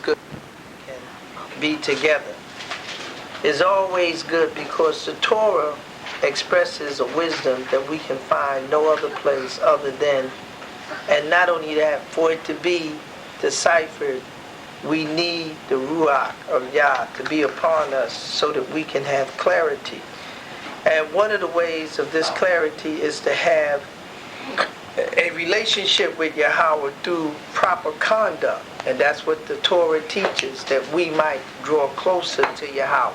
good can be together. It's always good because the Torah expresses a wisdom that we can find no other place other than, and not only that, for it to be deciphered, we need the Ruach of Yah to be upon us so that we can have clarity. And one of the ways of this clarity is to have a relationship with Yahweh through proper conduct. And that's what the Torah teaches, that we might draw closer to Yahweh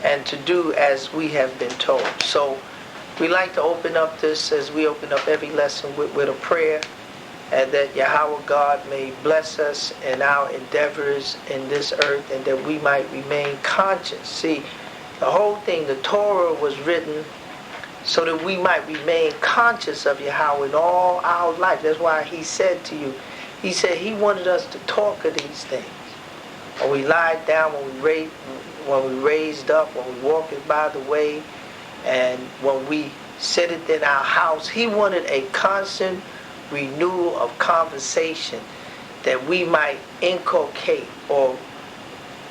and to do as we have been told. So we like to open up this, as we open up every lesson, with a prayer, and that Yahweh God may bless us in our endeavors in this earth, and that we might remain conscious. See, the whole thing, the Torah was written so that we might remain conscious of Yahweh in all our life. That's why he said to you, he said he wanted us to talk of these things. When we lied down, when we raised up, when we walked by the way, and when we sit it in our house, he wanted a constant renewal of conversation that we might inculcate, or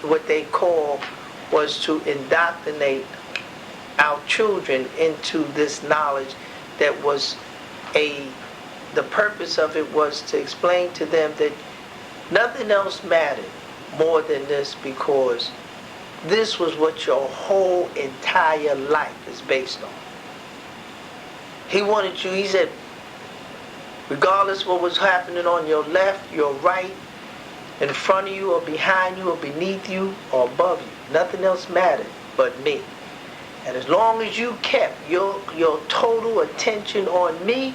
what they call was to indoctrinate our children into this knowledge that was the purpose of it was to explain to them that nothing else mattered more than this, because this was what your whole entire life is based on. He wanted you, he said, regardless what was happening on your left, your right, in front of you or behind you or beneath you or above you, nothing else mattered but me. And as long as you kept your total attention on me,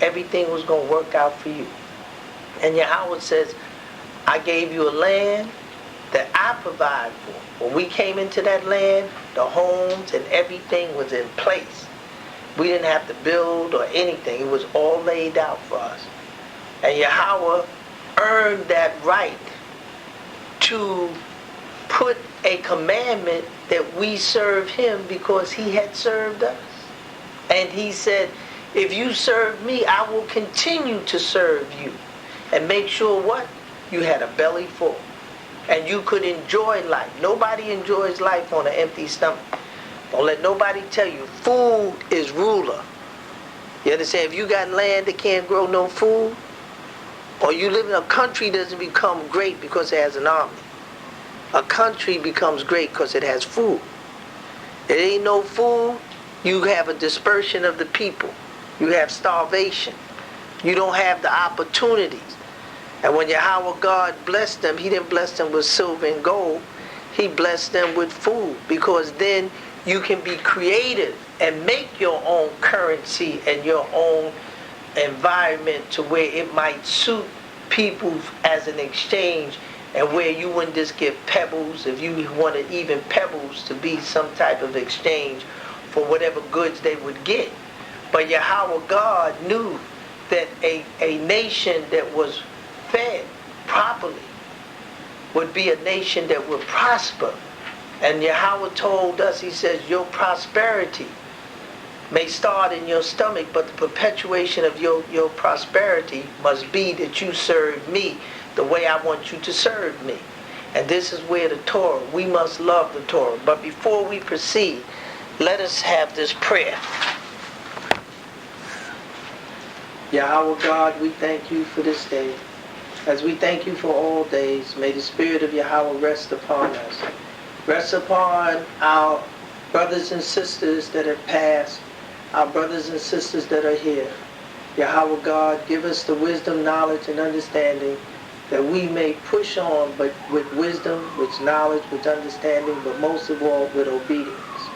everything was going to work out for you. And Yahweh says, I gave you a land that I provide for. When we came into that land, the homes and everything was in place. We didn't have to build or anything. It was all laid out for us. And Yahweh earned that right to put a commandment that we serve him because he had served us. And he said, if you serve me, I will continue to serve you. And make sure what? You had a belly full. And you could enjoy life. Nobody enjoys life on an empty stomach. Don't let nobody tell you food is ruler. You understand? If you got land that can't grow no food, or you live in a country that doesn't become great because it has an army. A country becomes great because it has food. It ain't no food, you have a dispersion of the people. You have starvation. You don't have the opportunities. And when Yahweh God blessed them, he didn't bless them with silver and gold. He blessed them with food, because then you can be creative and make your own currency and your own environment to where it might suit people as an exchange, and where you wouldn't just give pebbles if you wanted even pebbles to be some type of exchange for whatever goods they would get. But Yahweh God knew that a nation that was fed properly would be a nation that would prosper. And Yahweh told us, he says, your prosperity may start in your stomach, but the perpetuation of your prosperity must be that you serve me the way I want you to serve me. And this is where the Torah, we must love the Torah. But before we proceed, let us have this prayer. Yahweh God, we thank you for this day. As we thank you for all days, may the Spirit of Yahweh rest upon us. Rest upon our brothers and sisters that have passed, our brothers and sisters that are here. Yahweh God, give us the wisdom, knowledge, and understanding that we may push on, but with wisdom, with knowledge, with understanding, but most of all with obedience.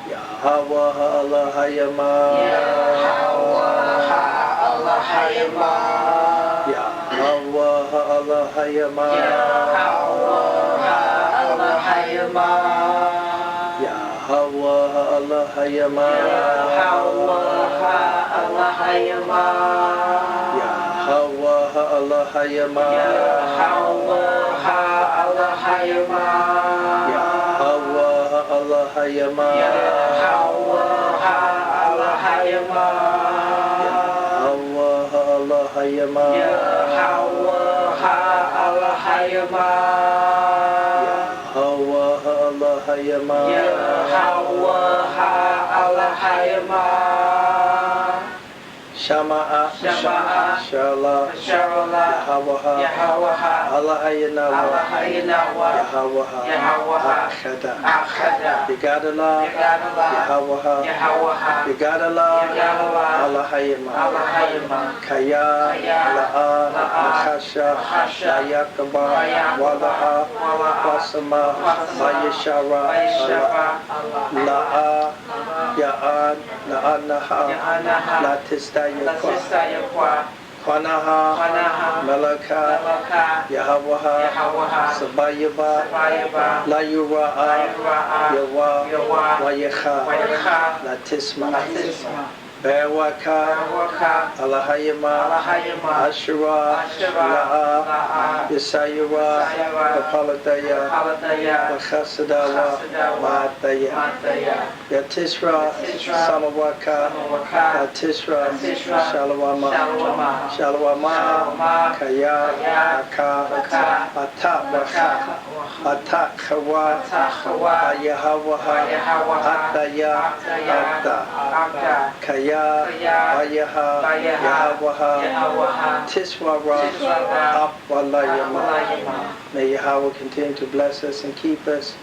Yahweh Ha'Elohayama. Yahweh Ha'Elohayama. Yahweh Ha'Elohayama. Yahweh Ha'Elohayama. Yahweh Ha'Elohayama. Yahweh Ha'Elohayama. Yahweh Ha'Elohayama. Yahweh Ha'Elohayama. Yahweh Ha'Elohayama. Yahweh Ha'Elohayama. Yahweh Ha'Elohayama. Yahweh Ha'Elohayama. Alahayama. Yahweh Alahayama. Yahweh Alahayama. Shama'a. Shama'a. Shala. Shala. Yahweh. Yahweh. Alahayanawa. Alahayanawa. Yahweh. Yahweh. Akhada. Akhada. Yigadala. Yigadala. Yahweh. Yahweh. Yigadala. Yigadala. Alahayama. Alahayama. Kaya. Kaya. La'a. La'a. Lakhasha. Lakhasha. Layakaba. Layakaba. Wala'a. Wala'a. Wasama. Wasama. Mayashara. Mayashara. Allah. La'a. Ya'an. La'anaha. Ya'anaha. Latistaya. Latistayakwa. Kwanaha. Kwanaha. Melaka. Melaka. Yahwaha. Yahwaha. Sabayaba. Sabayaba. Layura'a. Layura'a. Yawa. Yawa. Wayecha. Wayecha. Latisma. Latisma. Berwaka. Berwaka. Alahayama. Alahayama. Ashura. Ashura. La'a. La'a. Yisayura. Yisayura. Kapaladaya. Paladaya. Wakhasadawa. Wakhasadawa. Mataya. Mataya. Yatisra. Yatisra. Samawaka. Samawaka. Yatisra. Yatisra. Shalawama. Shalawama. Shalawama. Shalawama. Kaya. Kaya. Aka. Aka. Atawaka. Atakawa. Atakawa. Ayahawaha. Ayahawaha. Ataya. Ata. Abda. Kaya. Kaya. Ayaha. Bayaha. Yahawaha. Yahawaha. Tiswara. Tiswara. Apwalayama. Alayama. May Yahweh continue to bless us and keep us.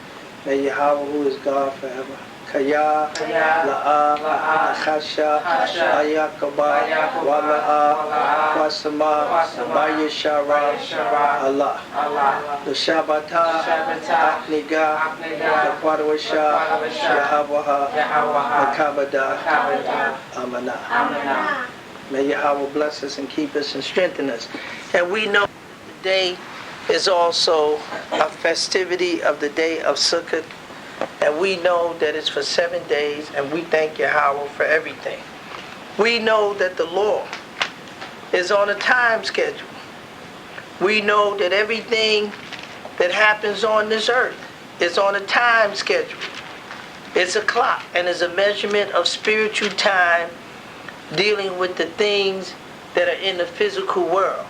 May Yahweh, who is God forever. Kaya. Kaya. La'a. La'a. Lakhasha. Lakhasha. Ayakaba. Ayakaba. Wala'a. Wala'a. Wasama. Wasama. Bayashara. Bayashara. Allah. Allah. The Shabbata. Shabbata. Akniga. Akniga. The Quadawasha. Quadawasha. Yahawaha. Yahawaha. Makabada. Kabada. Amana. Amana. May Yahweh bless us and keep us and strengthen us. And we know today is also a festivity of the day of Sukkot. And we know that it's for 7 days, and we thank Yahweh for everything. We know that the Lord is on a time schedule. We know that everything that happens on this earth is on a time schedule. It's a clock and is a measurement of spiritual time dealing with the things that are in the physical world.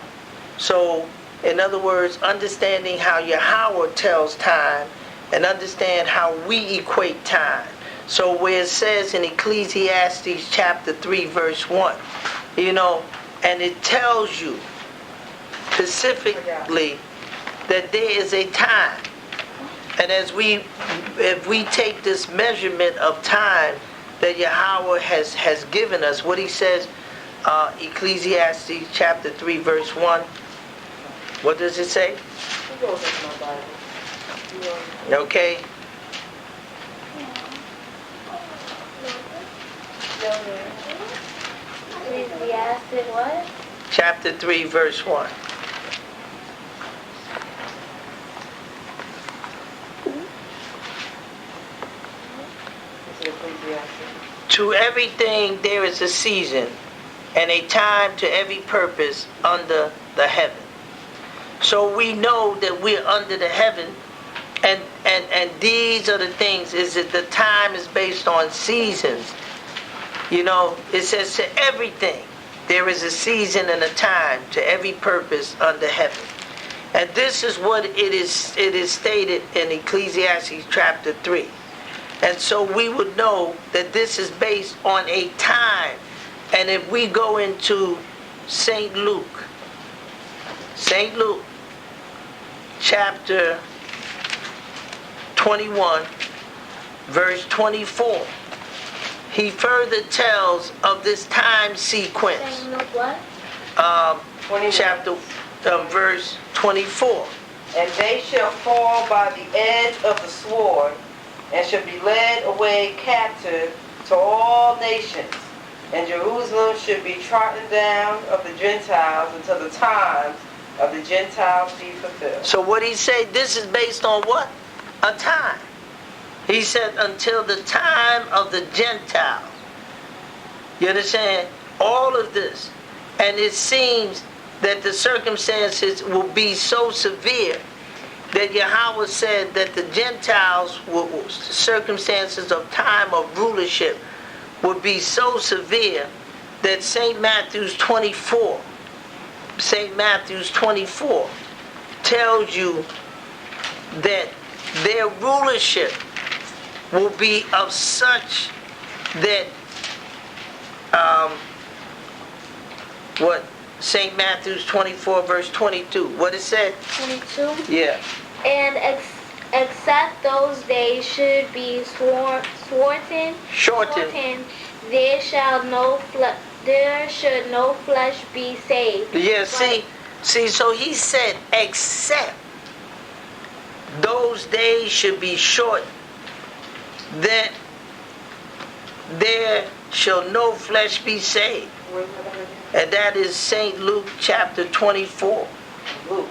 So, in other words, understanding how Yahweh tells time and understand how we equate time. So where it says in Ecclesiastes chapter 3 verse 1, and it tells you specifically that there is a time. And if we take this measurement of time that Yahweh has given us, what he says, Ecclesiastes chapter 3 verse 1, what does it say? Okay. Ecclesiastes what? Chapter 3 verse 1. To everything there is a season, and a time to every purpose under the heaven. So we know that we're under the heaven, and these are the things, is that the time is based on seasons. It says to everything there is a season and a time to every purpose under heaven. And this is what it is stated in Ecclesiastes chapter 3. And so we would know that this is based on a time. And if we go into St. Luke chapter 21, verse 24, he further tells of this time sequence. St. Luke what? Chapter verse 24. And they shall fall by the edge of the sword, and shall be led away captive to all nations. And Jerusalem should be trodden down of the Gentiles until the times of the Gentiles be fulfilled. So what he said, this is based on what? A time. He said until the time of the Gentiles. You understand? All of this. And it seems that the circumstances will be so severe that Yahweh said that the Gentiles, circumstances of time of rulership, would be so severe that St. Matthew's 24 tells you that their rulership will be of such that what St. Matthew's 24 verse 22, what it said? 22. Yeah. And except those days should be shortened, there should no flesh be saved. Yeah, see, so he said, except those days should be shortened, that there shall no flesh be saved. And that is St. Luke chapter 24. Luke.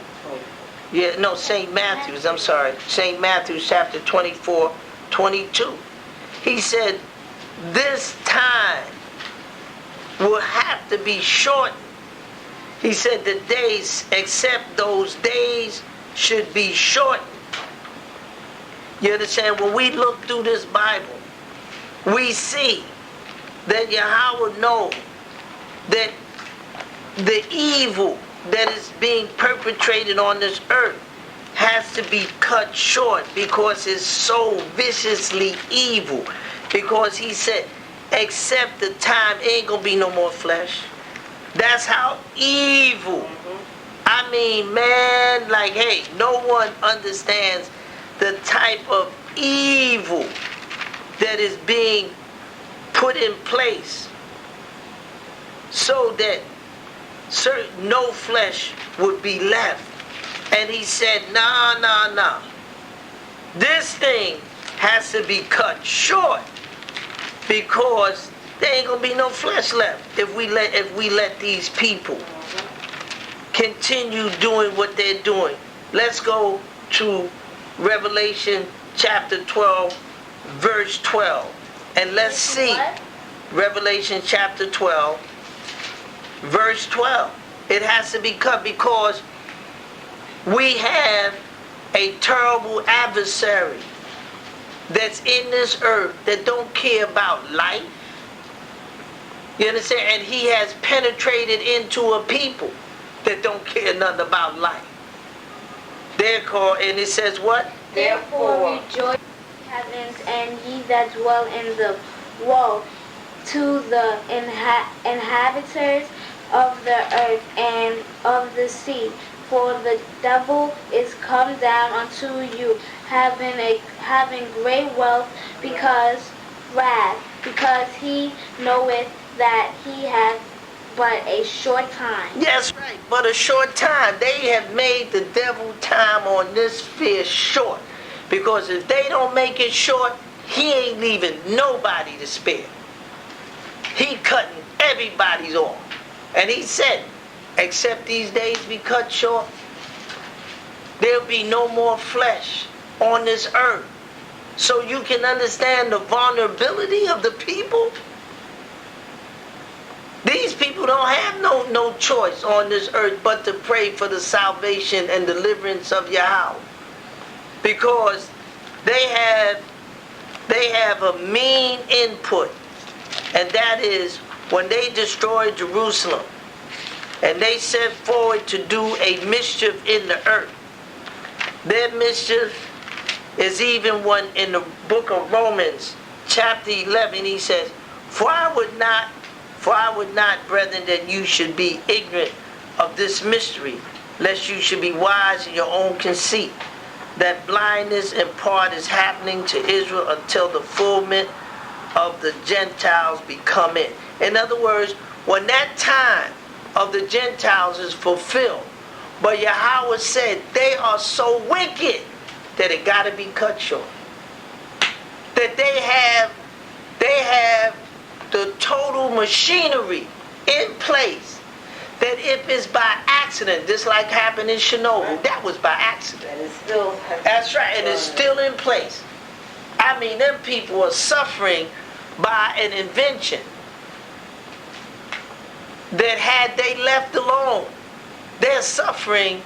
Yeah, no, St. Matthew's, I'm sorry. St. Matthew's chapter 24, 22. He said, this time will have to be shortened. He said the days, except those days, should be shortened. You understand? When we look through this Bible, we see that Yahweh knows that the evil that is being perpetrated on this earth has to be cut short because it's so viciously evil. Because he said, except the time, ain't gonna be no more flesh. That's how evil. I mean, man, like, hey, no one understands the type of evil that is being put in place so that no flesh would be left. And he said, nah. This thing has to be cut short because there ain't gonna be no flesh left if we let these people continue doing what they're doing. Let's go to Revelation chapter 12, verse 12. And let's see. What? Revelation chapter 12, verse 12. It has to be cut because we have a terrible adversary that's in this earth that don't care about life. You understand? And he has penetrated into a people that don't care nothing about life. Therefore, and it says what? Therefore rejoice, heavens, and ye that dwell in the woe to the inhabitants of the earth and of the sea. For the devil is come down unto you, having great wealth, because he knoweth that he hath but a short time. Yes, right, but a short time. They have made the devil time on this sphere short. Because if they don't make it short, he ain't leaving nobody to spare. He cutting everybody's off. And he said, except these days be cut short, there'll be no more flesh on this earth. So you can understand the vulnerability of the people. These people don't have no choice on this earth but to pray for the salvation and deliverance of Yahweh. Because they have a mean input. And that is when they destroyed Jerusalem and they set forward to do a mischief in the earth. Their mischief is even one in the book of Romans, chapter 11, he says, For I would not, brethren, that you should be ignorant of this mystery, lest you should be wise in your own conceit, that blindness in part is happening to Israel until the fulfillment of the Gentiles be come in. In other words, when that time of the Gentiles is fulfilled, but Yahweh said they are so wicked that it got to be cut short. That they have the total machinery in place that if it's by accident, just like happened in Chernobyl, that was by accident. And it's still... That's right, and it's still in place. I mean, them people are suffering by an invention that had they left alone, they're suffering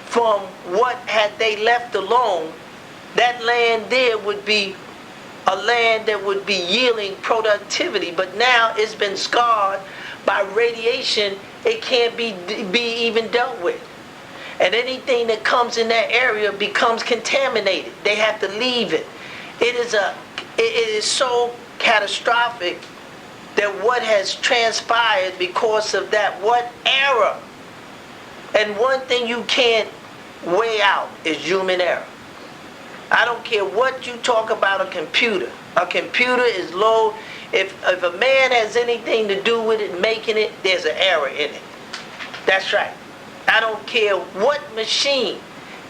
from what had they left alone, that land there would be a land that would be yielding productivity, but now it's been scarred by radiation. It can't be even dealt with. And anything that comes in that area becomes contaminated. They have to leave it. It is so catastrophic that what has transpired because of that, what error. And one thing you can't weigh out is human error. I don't care what you talk about a computer. A computer is low. If a man has anything to do with it, making it, there's an error in it. That's right. I don't care what machine.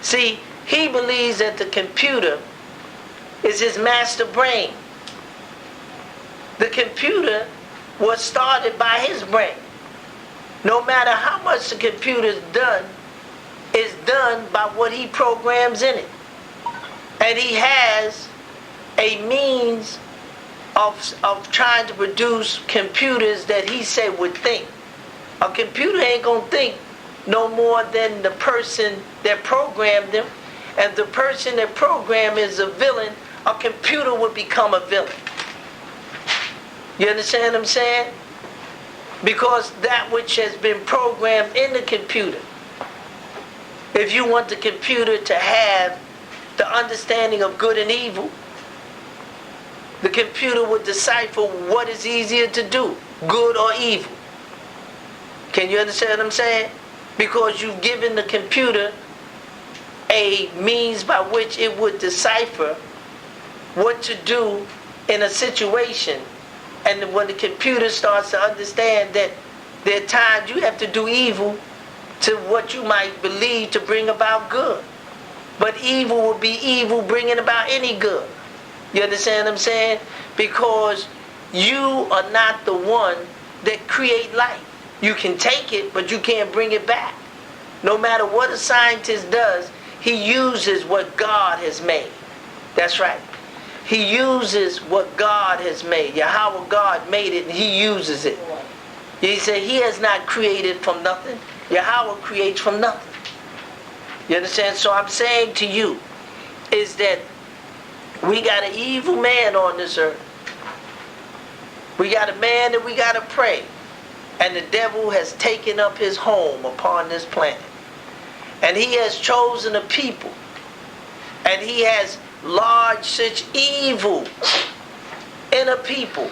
See, he believes that the computer is his master brain. The computer was started by his brain. No matter how much the computer is done by what he programs in it. And he has a means of trying to produce computers that he said would think. A computer ain't gonna think no more than the person that programmed them. And the person that programmed is a villain, a computer would become a villain. You understand what I'm saying? Because that which has been programmed in the computer, if you want the computer to have the understanding of good and evil, the computer would decipher what is easier to do, good or evil. Can you understand what I'm saying? Because you've given the computer a means by which it would decipher what to do in a situation. And when the computer starts to understand that there are times you have to do evil to what you might believe to bring about good. But evil will be evil bringing about any good. You understand what I'm saying? Because you are not the one that create life. You can take it, but you can't bring it back. No matter what a scientist does, he uses what God has made. That's right. He uses what God has made. Yahweh God made it and he uses it. He said he has not created from nothing. Yahweh creates from nothing. You understand? So I'm saying to you is that we got an evil man on this earth. We got a man that we got to pray. And the devil has taken up his home upon this planet. And he has chosen a people. And he has lodged such evil in a people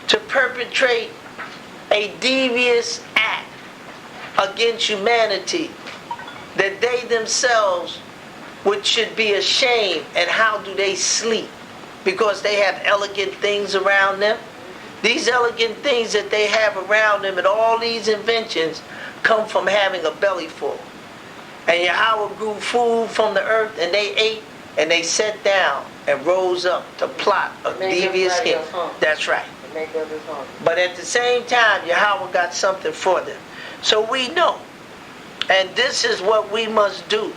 to perpetrate a devious act against humanity that they themselves should be ashamed. And how do they sleep? Because they have elegant things around them. These elegant things that they have around them and all these inventions come from having a belly full. And Yahweh grew food from the earth and they ate and they sat down and rose up to plot a devious hint. That's right. But at the same time, Yahweh got something for them. So we know. And this is what we must do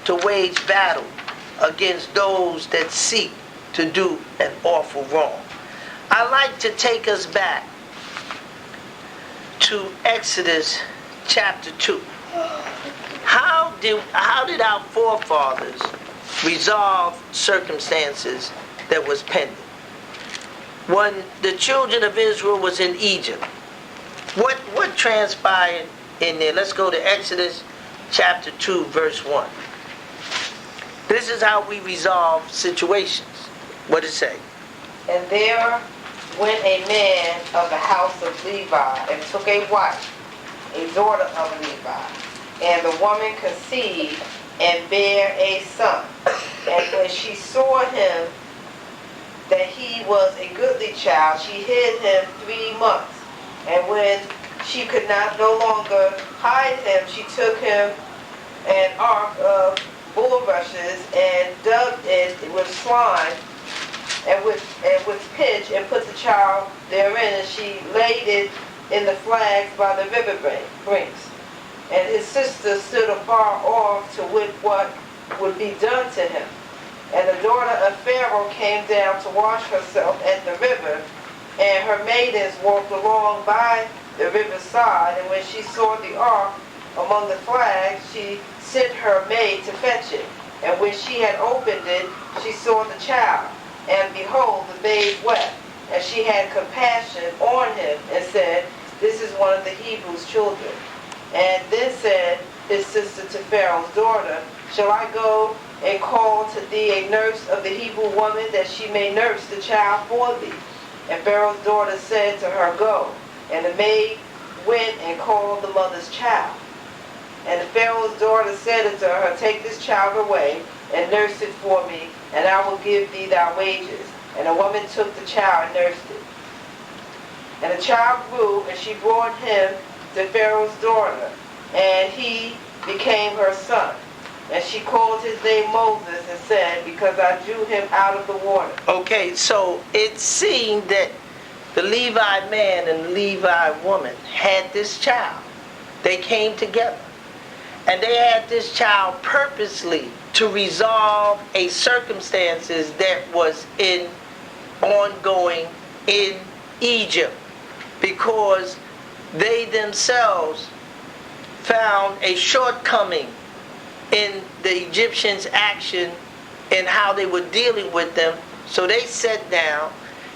to wage battle against those that seek to do an awful wrong. I like to take us back to Exodus chapter 2. How did our forefathers resolve circumstances that was pending? When the children of Israel was in Egypt, what transpired in there? Let's go to Exodus chapter 2, verse 1. This is how we resolve situations. What does it say? And there went a man of the house of Levi and took a wife, a daughter of Levi. And the woman conceived and bare a son. And when she saw him that he was a goodly child, she hid him 3 months. And when she could not no longer hide him, she took him an ark of bulrushes and dug it with slime and with pitch and put the child therein, and she laid it in the flags by the river brinks. And his sister stood afar off to wit what would be done to him. And the daughter of Pharaoh came down to wash herself at the river, and her maidens walked along by the riverside. And when she saw the ark among the flags, she sent her maid to fetch it. And when she had opened it, she saw the child. And behold, the babe wept. And she had compassion on him and said, This is one of the Hebrews' children. And then said his sister to Pharaoh's daughter, shall I go and call to thee a nurse of the Hebrew woman, that she may nurse the child for thee? And Pharaoh's daughter said to her, Go. And the maid went and called the mother's child. And the Pharaoh's daughter said unto her, Take this child away, and nurse it for me, and I will give thee thy wages. And the woman took the child and nursed it. And the child grew, and she brought him to Pharaoh's daughter, and he became her son. And she called his name Moses, and said, Because I drew him out of the water. Okay, so it seemed that the Levi man and the Levi woman had this child. They came together. And they had this child purposely to resolve a circumstances that was ongoing in Egypt, because they themselves found a shortcoming in the Egyptians' action and how they were dealing with them. So they sat down,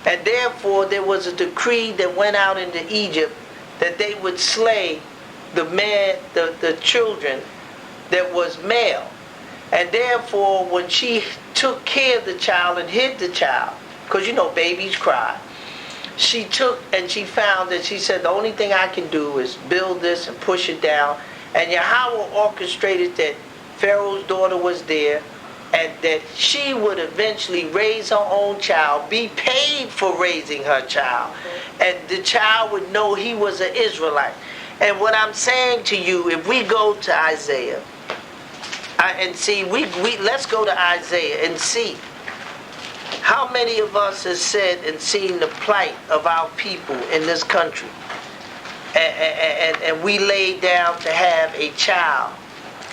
and therefore there was a decree that went out into Egypt that they would slay the children that was male. And therefore, when she took care of the child and hid the child, because babies cry, she took and she found that she said, the only thing I can do is build this and push it down. And Yahweh orchestrated that Pharaoh's daughter was there, and that she would eventually raise her own child, be paid for raising her child, and the child would know he was an Israelite. And what I'm saying to you, if we go to Isaiah and see, let's go to Isaiah and see how many of us have said and seen the plight of our people in this country, and we laid down to have a child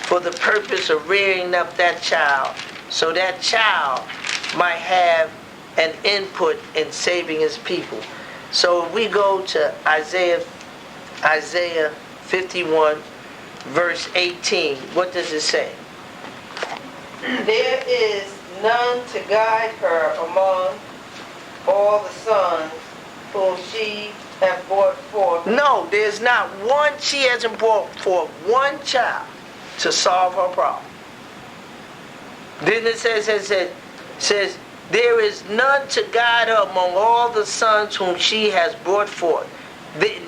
for the purpose of rearing up that child, so that child might have an input in saving his people. So if we go to Isaiah 51, verse 18, what does it say? There is none to guide her among all the sons whom she hath brought forth. No, there's not one. She hasn't brought forth one child to solve her problem. Then it says, there is none to guide her among all the sons whom she has brought forth.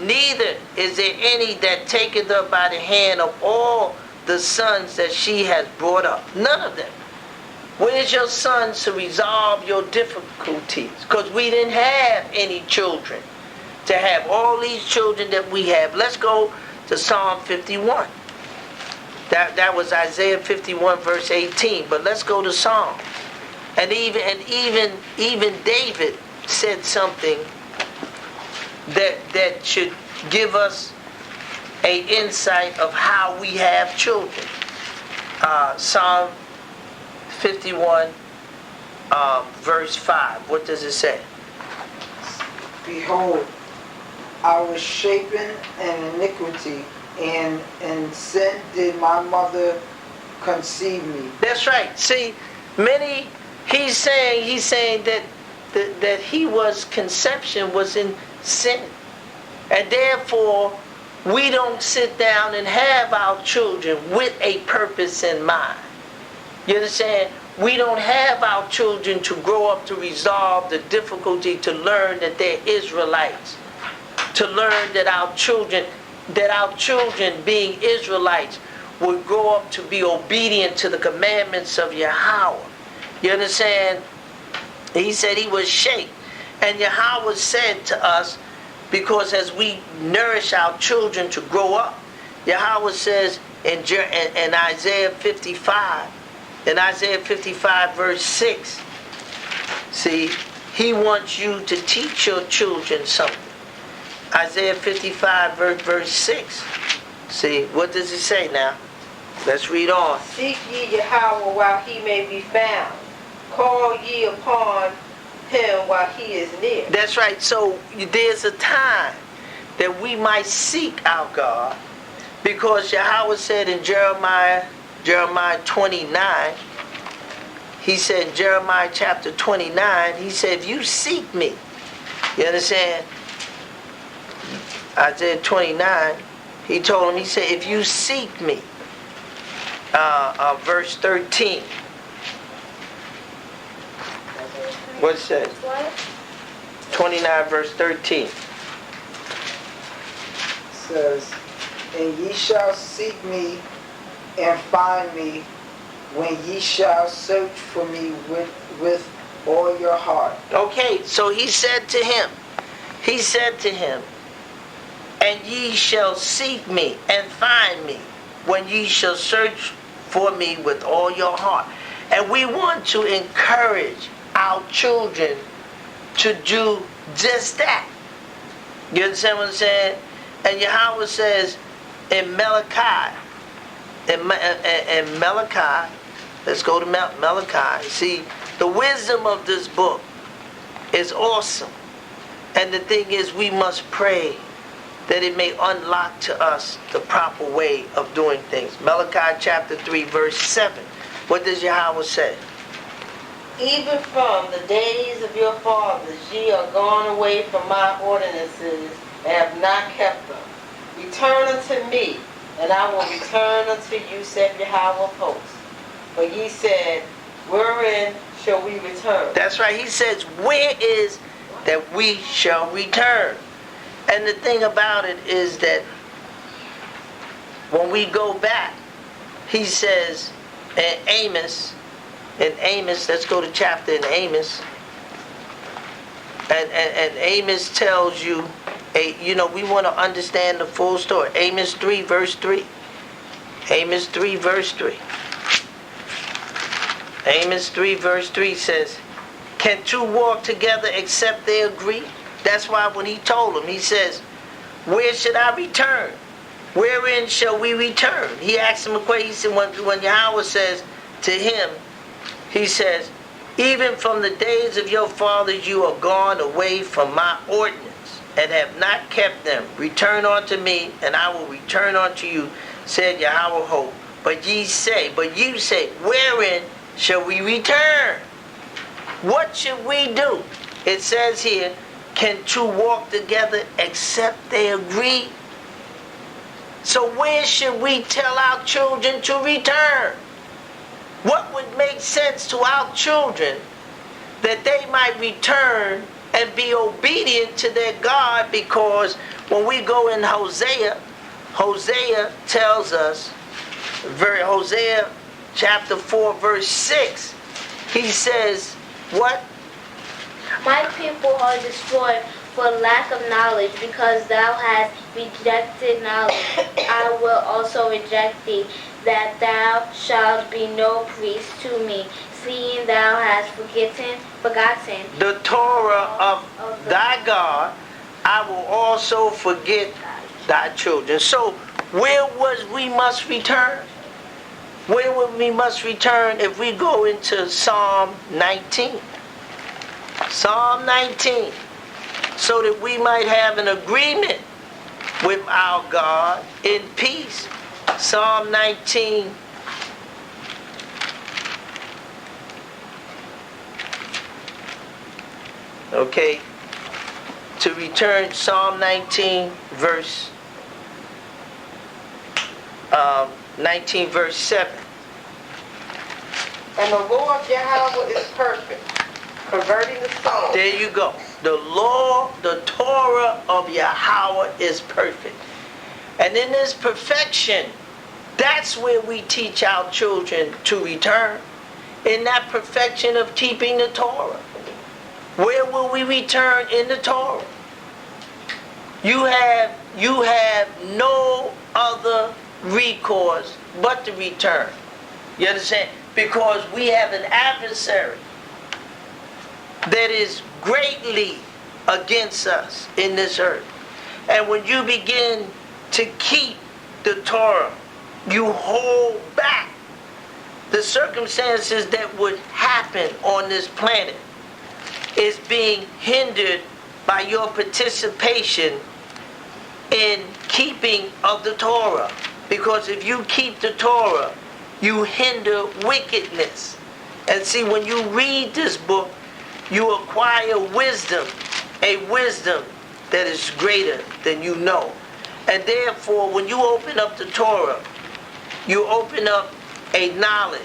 Neither is there any that taketh her by the hand of all the sons that she has brought up. None of them. Where's your sons to resolve your difficulties? Because we didn't have any children to have all these children that we have. Let's go to Psalm 51. That was Isaiah 51 verse 18. But let's go to Psalm. And even David said something that should give us an insight of how we have children. Psalm 51 verse 5. What does it say? Behold, I was shapen in iniquity, and in sin did my mother conceive me. That's right. See, he's saying that he was, conception was in sin. And therefore, we don't sit down and have our children with a purpose in mind. You understand? We don't have our children to grow up to resolve the difficulty, to learn that they're Israelites, to learn that our children being Israelites would grow up to be obedient to the commandments of Yahweh. You understand? He said he was shaped. And Yahweh said to us, because as we nourish our children to grow up, Yahweh says in Isaiah 55, in Isaiah 55 verse 6, see, he wants you to teach your children something. Isaiah 55 verse 6. See, what does it say now? Let's read on. Seek ye Yahweh while he may be found. Call ye upon him while he is near. That's right. So there's a time that we might seek our God, because Yahweh said in Jeremiah 29, he said in Jeremiah chapter 29, he said, if you seek me, you understand? Isaiah 29, he told him, he said, if you seek me, verse 13. What it says? 29 verse 13. Says, and ye shall seek me and find me when ye shall search for me with all your heart. Okay, so he said to him, and ye shall seek me and find me when ye shall search for me with all your heart. And we want to encourage our children to do just that. You understand what I'm saying? And Yahweh says in Malachi, let's go to Malachi. See, the wisdom of this book is awesome. And the thing is, we must pray that it may unlock to us the proper way of doing things. Malachi chapter 3, verse 7. What does Yahweh say? Even from the days of your fathers ye are gone away from my ordinances, and have not kept them. Return unto me, and I will return unto you, said Yahweh of hosts. But ye said, wherein shall we return? That's right. He says, where is that we shall return? And the thing about it is that when we go back, he says in Amos, let's go to chapter in Amos. And Amos tells you, we want to understand the full story. Amos 3, verse 3. Amos 3, verse 3. Amos 3, verse 3 says, can two walk together except they agree? That's why when he told him, he says, where should I return? Wherein shall we return? He asked him a question. He said, when Yahweh says to him, he says, even from the days of your fathers you are gone away from my ordinance, and have not kept them. Return unto me, and I will return unto you, said Yahweh hope. But you say, wherein shall we return? What should we do? It says here, can two walk together except they agree? So where should we tell our children to return? What would make sense to our children that they might return and be obedient to their God? Because when we go in Hosea tells us, Hosea chapter 4 verse 6, he says, what? My people are destroyed for lack of knowledge, because thou hast rejected knowledge. I will also reject thee, that thou shalt be no priest to me, seeing thou hast forgotten the Torah of thy God. I will also forget thy children. So where was we must return? Where would we must return if we go into Psalm 19? Psalm 19. So that we might have an agreement with our God in peace. Psalm 19. Okay. To return, Psalm 19 verse 19 verse 7. And the law of Yahweh is perfect, converting the soul. There you go. The law, the Torah of Yahweh is perfect. And in this perfection, that's where we teach our children to return. In that perfection of keeping the Torah. Where will we return in the Torah? You have no other recourse but to return. You understand? Because we have an adversary that is greatly against us in this earth. And when you begin to keep the Torah, you hold back the circumstances that would happen on this planet is being hindered by your participation in keeping of the Torah. Because if you keep the Torah, you hinder wickedness. And see, when you read this book, you acquire wisdom, a wisdom that is greater than you know. And therefore, when you open up the Torah, you open up a knowledge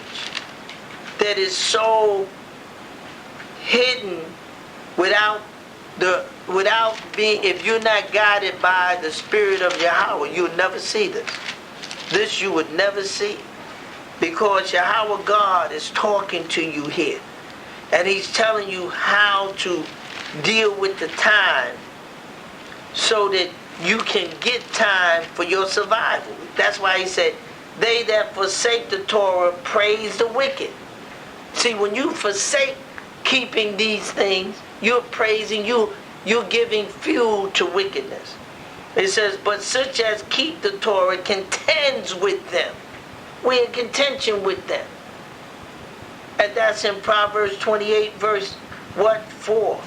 that is so hidden without being, if you're not guided by the Spirit of Yahweh, you'll never see this. This you would never see. Because Yahweh God is talking to you here. And he's telling you how to deal with the time so that you can get time for your survival. That's why he said, they that forsake the Torah praise the wicked. See, when you forsake keeping these things, you're praising, you're giving fuel to wickedness. It says, but such as keep the Torah contends with them. We're in contention with them. And that's in Proverbs 28 verse 4.